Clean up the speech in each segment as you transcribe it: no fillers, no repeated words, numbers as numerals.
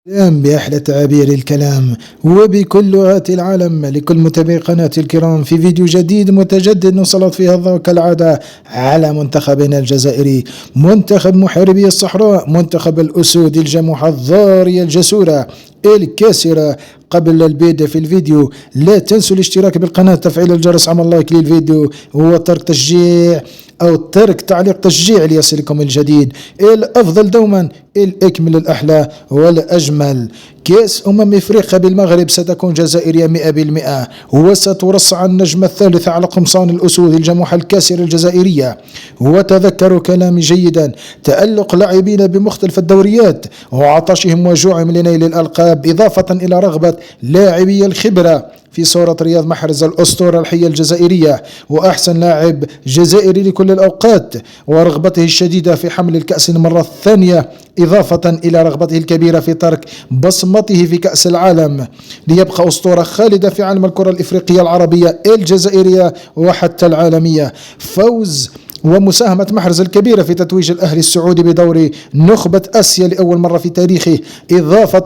السلام بأحلى تعابير الكلام وبكل لغات العالم لكل متابعي قناتي الكرام في فيديو جديد متجدد نسلط فيه الضوء كالعادة على منتخبنا الجزائري، منتخب محاربي الصحراء، منتخب الأسود الجموحة الضارية الجسورة الكاسرة. قبل البدء في الفيديو لا تنسوا الاشتراك بالقناة، تفعيل الجرس، عمل لايك للفيديو وترك تشجيع أو ترك تعليق تشجيع ليصلكم الجديد. الأفضل دوما الأكمل الأحلى والأجمل. كأس إفريقيا بالمغرب ستكون جزائرية 100%، وسترصع النجمة الثالثة على قمصان الأسود الجموحة الكاسرة الجزائرية. وتذكروا كلامي جيدا، تألق لاعبين بمختلف الدوريات وعطشهم وجوعهم لنيل الألقاب، إضافة إلى رغبة لاعبي الخبرة في صورة رياض محرز الأسطورة الحية الجزائرية وأحسن لاعب جزائري لكل الأوقات، ورغبته الشديدة في حمل الكأس المرة الثانية، إضافة إلى رغبته الكبيرة في ترك بصمته في كأس العالم ليبقى أسطورة خالدة في عالم الكرة الإفريقية العربية الجزائرية وحتى العالمية. فوز ومساهمة محرز الكبيرة في تتويج الأهلي السعودي بدوري نخبة آسيا لأول مرة في تاريخه، إضافة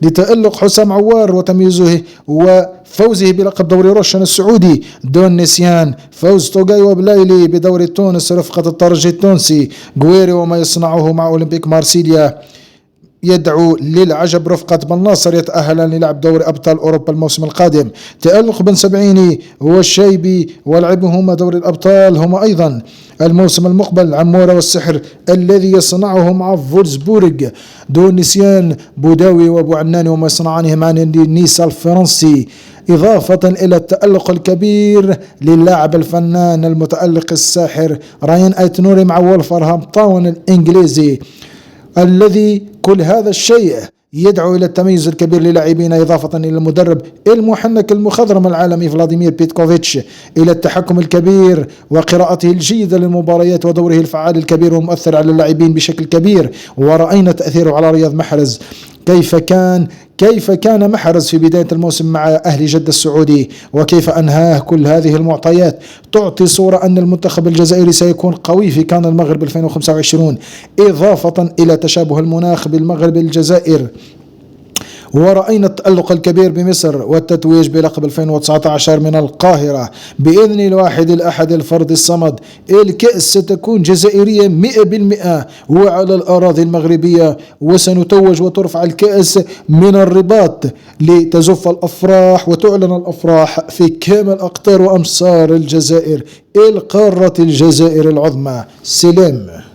لتألق حسام عوار وتمييزه وفوزه بلقب دوري روشن السعودي دون نسيان فوز توغاي وبلايلي بدوري تونس رفقة الترجي التونسي. غويري وما يصنعه مع أولمبيك مارسيليا يدعو للعجب، رفقة بن ناصر يتأهلان للعب دوري أبطال أوروبا الموسم القادم. تألق بن سبعيني والشيبي ولعبهما دوري الأبطال هما أيضا الموسم المقبل. عمورة والسحر الذي يصنعه مع فولسبورغ دون نسيان بوداوي وابو عناني وما يصنعانه مع نيس الفرنسي، إضافة إلى التألق الكبير للاعب الفنان المتألق الساحر راين أيتنوري مع وولفرهامبتون الإنجليزي، الذي كل هذا الشيء يدعو إلى التميز الكبير للاعبين، إضافة إلى المدرب المحنك المخضرم العالمي فلاديمير بيتكوفيتش، إلى التحكم الكبير وقراءته الجيدة للمباريات ودوره الفعال الكبير والمؤثر على اللاعبين بشكل كبير. ورأينا تأثيره على رياض محرز، كيف كان محرز في بداية الموسم مع أهلي جدة السعودي وكيف أنهاه. كل هذه المعطيات تعطي صورة أن المنتخب الجزائري سيكون قوي في كان المغرب 2025، إضافة إلى تشابه المناخ بالمغرب الجزائر. ورأينا التألق الكبير بمصر والتتويج بلقب 2019 من القاهرة بإذن الواحد الأحد الفرد الصمد. الكأس ستكون جزائرية 100% وعلى الأراضي المغربية، وسنتوج وترفع الكأس من الرباط لتزف الأفراح وتعلن الأفراح في كامل أقطار وأمصار الجزائر، القارة الجزائر العظمى. سلام.